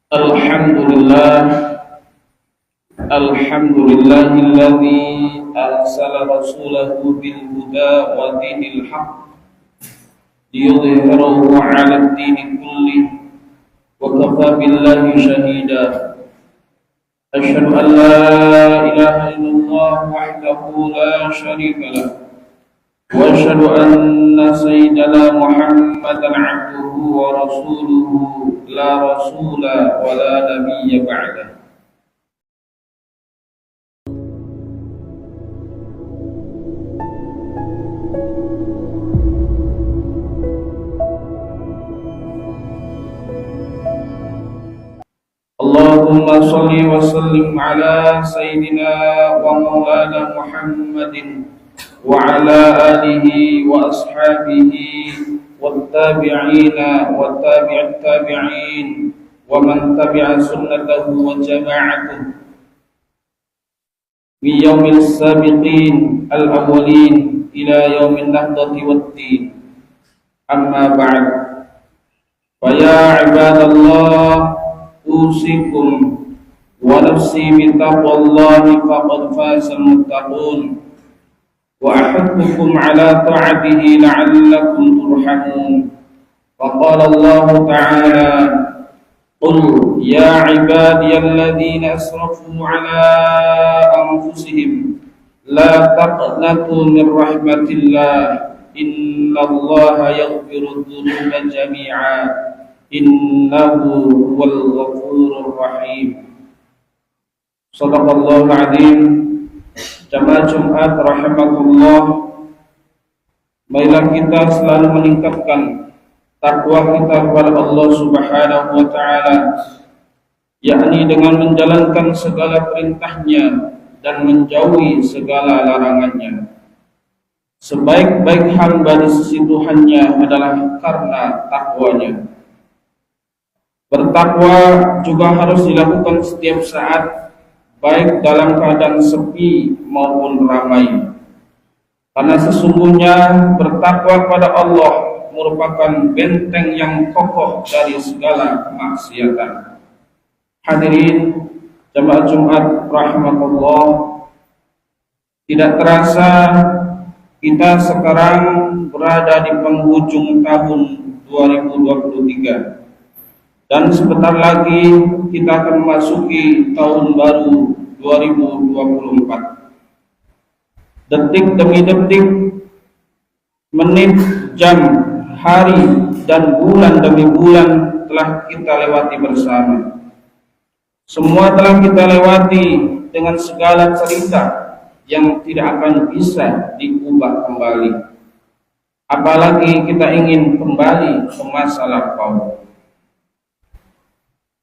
Alhamdulillah, alhamdulillahilladzi arsala rasulahu bil huda wa dinil haqq liyudhhirahu 'ala ad-dini kullih wa kafa billahi shahida. Asyhadu an la ilaha illallah wahdahu la syarika lah wa asyhadu anna sayyidana Muhammadan 'abduhu wa rasuluhu la rasula wa la nabiyya ba'dah. Allahumma salli wa sallim ala sayyidina wa maulana Muhammadin wa ala alihi wa ashabihi wattabi'ina wa tabi'at tabi'in wa man tabi'a sunnatahu wa jama'atuhu min yaumil sabiqin al-awwalin ila yaumin nahdati wad-din. Amma ba'd. Fa ya ibadallah, usikum wa nafsi bittaqwallahi faqad fazal muttaqun wa ahaddukum ala ta'atihi la'allakum turhamun. Faqala Allah ta'ala, qul ya ibadiyalladzina asrafu ala anfusihim la taqnatu min rahmatillah innallaha yaghfiru dhunuba jami'a innahu huwal ghafurur rahim. Shadaqallahul azim. Jamaah Jumat rahimakumullah, marilah kita selalu meningkatkan takwa kita kepada Allah Subhanahu wa taala, yakni dengan menjalankan segala perintahnya dan menjauhi segala larangannya. Sebaik-baik hamba di sisi Tuhannya adalah karena takwanya. Bertakwa juga harus dilakukan setiap saat, baik dalam keadaan sepi maupun ramai. Karena sesungguhnya bertakwa kepada Allah merupakan benteng yang kokoh dari segala kemaksiatan. Hadirin jamaah Jumat rahimakumullah, tidak terasa kita sekarang berada di penghujung tahun 2023. Dan sebentar lagi kita akan memasuki tahun baru 2024. Detik demi detik, menit, jam, hari, dan bulan demi bulan telah kita lewati bersama. Semua telah kita lewati dengan segala cerita yang tidak akan bisa diubah kembali. Apalagi kita ingin kembali ke masa lampau.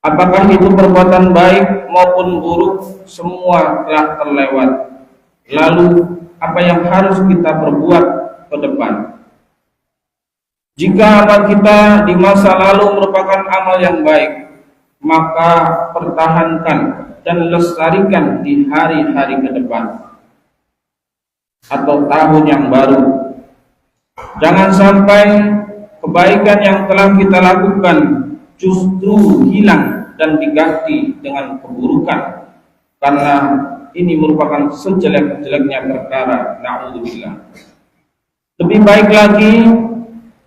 Apakah itu perbuatan baik maupun buruk, semua telah terlewat. Lalu apa yang harus kita perbuat ke depan? Jika amal kita di masa lalu merupakan amal yang baik, maka pertahankan dan lestarikan di hari-hari ke depan atau tahun yang baru. Jangan sampai kebaikan yang telah kita lakukan justru hilang dan diganti dengan keburukan, karena ini merupakan sejelek-jeleknya perkara. Na'udzubillah. Lebih baik lagi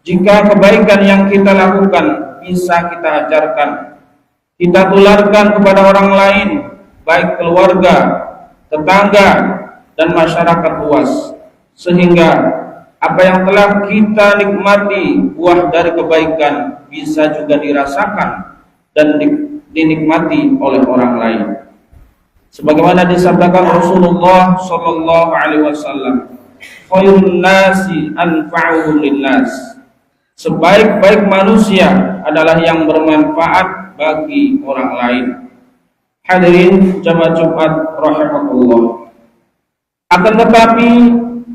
jika kebaikan yang kita lakukan bisa kita ajarkan, kita tularkan kepada orang lain, baik keluarga, tetangga, dan masyarakat luas, sehingga apa yang telah kita nikmati buah dari kebaikan bisa juga dirasakan dan dinikmati oleh orang lain. Sebagaimana disabdakan Rasulullah sallallahu alaihi wasallam, khairun nasi anfa'uhum linnas. Sebaik-baik manusia adalah yang bermanfaat bagi orang lain. Hadirin jamaah Jumat rahimakumullah. Akan tetapi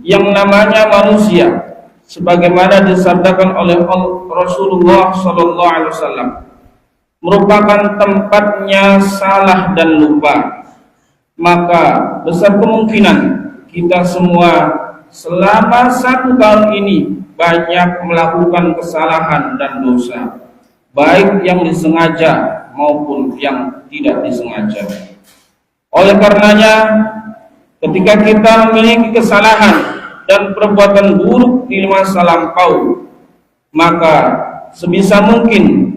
yang namanya manusia, sebagaimana disabdakan oleh Rasulullah sallallahu alaihi wasallam, merupakan tempatnya salah dan lupa. Maka besar kemungkinan kita semua selama 1 tahun ini banyak melakukan kesalahan dan dosa. baik yang disengaja maupun yang tidak disengaja. Oleh karenanya, ketika kita memiliki kesalahan dan perbuatan buruk di masa lampau, maka sebisa mungkin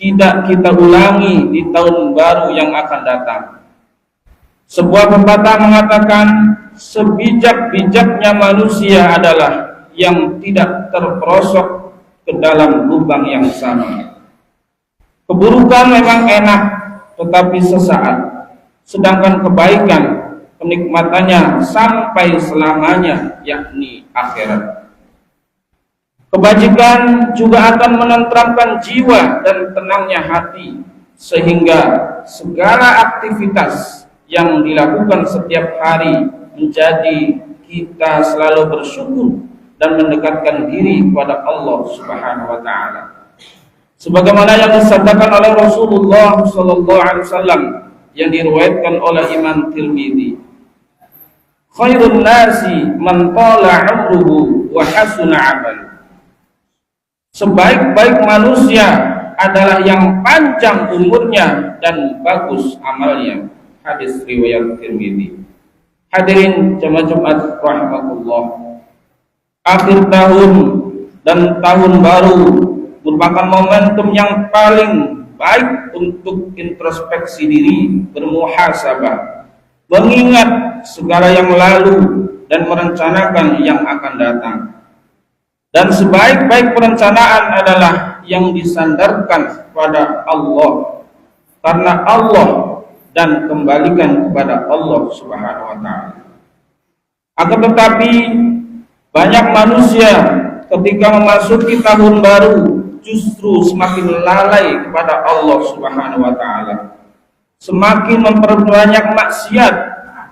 tidak kita ulangi di tahun baru yang akan datang. Sebuah pepatah mengatakan, sebijak-bijaknya manusia adalah yang tidak terperosok ke dalam lubang yang sama. Keburukan memang enak, tetapi sesaat. Sedangkan kebaikan, kenikmatannya sampai selamanya, yakni akhirat. Kebajikan juga akan menenteramkan jiwa dan tenangnya hati, sehingga segala aktivitas yang dilakukan setiap hari menjadi kita selalu bersyukur dan mendekatkan diri kepada Allah Subhanahu wa taala. Sebagaimana yang disabdakan oleh Rasulullah sallallahu alaihi wasallam yang diriwayatkan oleh Imam Tirmidzi, khairun nasi man tala 'umruhu wa hasuna 'amaluhu. Sebaik-baik manusia adalah yang panjang umurnya dan bagus amalnya. Hadis riwayat Tirmidzi. Hadirin jamaah Jumat rahimakumullah. Akhir tahun dan tahun baru merupakan momentum yang paling baik untuk introspeksi diri, bermuhasabah, mengingat segala yang lalu dan merencanakan yang akan datang. Dan sebaik-baik perencanaan adalah yang disandarkan kepada Allah, karena Allah, dan kembalikan kepada Allah Subhanahu wa taala. Akan tetapi banyak manusia ketika memasuki tahun baru justru semakin lalai kepada Allah Subhanahu wa taala, semakin memperbanyak maksiat,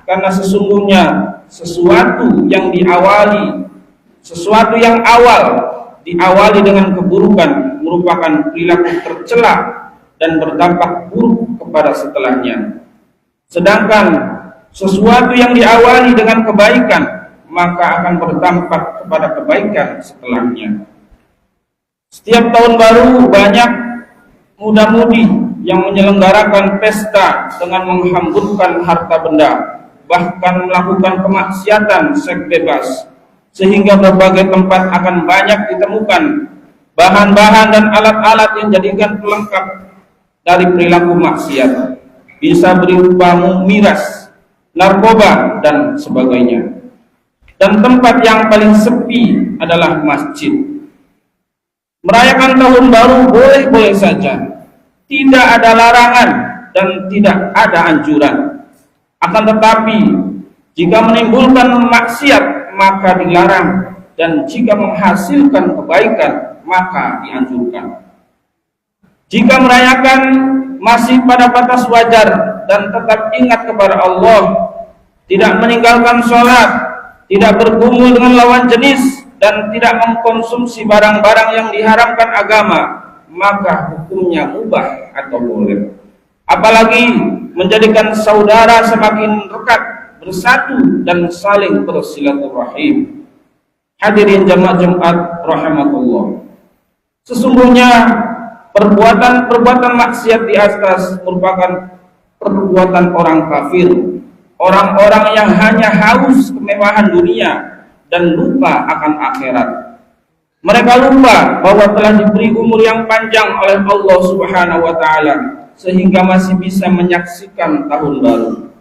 karena sesungguhnya sesuatu yang awal diawali dengan keburukan merupakan perilaku tercela dan berdampak buruk kepada setelahnya. Sedangkan sesuatu yang diawali dengan kebaikan maka akan berdampak kepada kebaikan setelahnya. Setiap tahun baru banyak muda-mudi yang menyelenggarakan pesta dengan menghamburkan harta benda, bahkan melakukan kemaksiatan seks bebas, sehingga berbagai tempat akan banyak ditemukan bahan-bahan dan alat-alat yang jadikan pelengkap dari perilaku maksiat, bisa berupa miras, narkoba, dan sebagainya. Dan tempat yang paling sepi adalah masjid. Merayakan tahun baru boleh-boleh saja, tidak ada larangan dan tidak ada anjuran. Akan tetapi jika menimbulkan maksiat maka dilarang, dan jika menghasilkan kebaikan maka dianjurkan. Jika merayakan masih pada batas wajar dan tetap ingat kepada Allah, tidak meninggalkan sholat, tidak bergumul dengan lawan jenis, dan tidak mengkonsumsi barang-barang yang diharamkan agama, maka hukumnya mubah atau boleh. Apalagi menjadikan saudara semakin rekat, bersatu, dan saling bersilaturahim. Hadirin jamaah Jumat rahimakumullah. Sesungguhnya perbuatan maksiat di atas merupakan perbuatan orang kafir, orang-orang yang hanya haus kemewahan dunia dan lupa akan akhirat. Mereka lupa bahwa telah diberi umur yang panjang oleh Allah Subhanahu wa taala sehingga masih bisa menyaksikan tahun baru.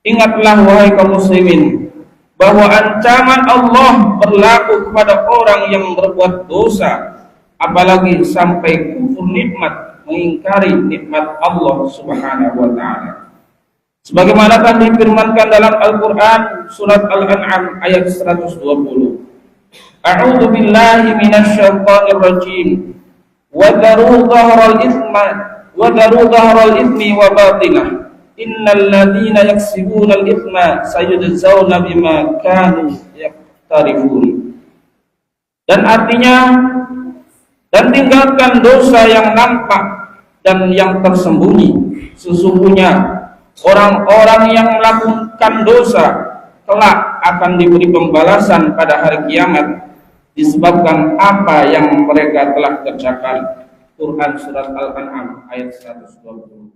Ingatlah wahai kaum muslimin bahwa ancaman Allah berlaku kepada orang yang berbuat dosa, apalagi sampai kufur nikmat, mengingkari nikmat Allah Subhanahu wa taala. Sebagaimana telah difirmankan dalam Al-Qur'an surat Al-An'am ayat 120. A'udzu billahi minasyaitonir rajim. Wa daru dhahral itsmi wa batinah. Innal ladzina yaksibuna al-itsma sayujzauna bima kanu yaqtarifun. Dan artinya, dan tinggalkan dosa yang nampak dan yang tersembunyi. Sesungguhnya orang-orang yang melakukan dosa kelak akan diberi pembalasan pada hari kiamat disebabkan apa yang mereka telah kerjakan. Quran surat Al-An'am ayat 120.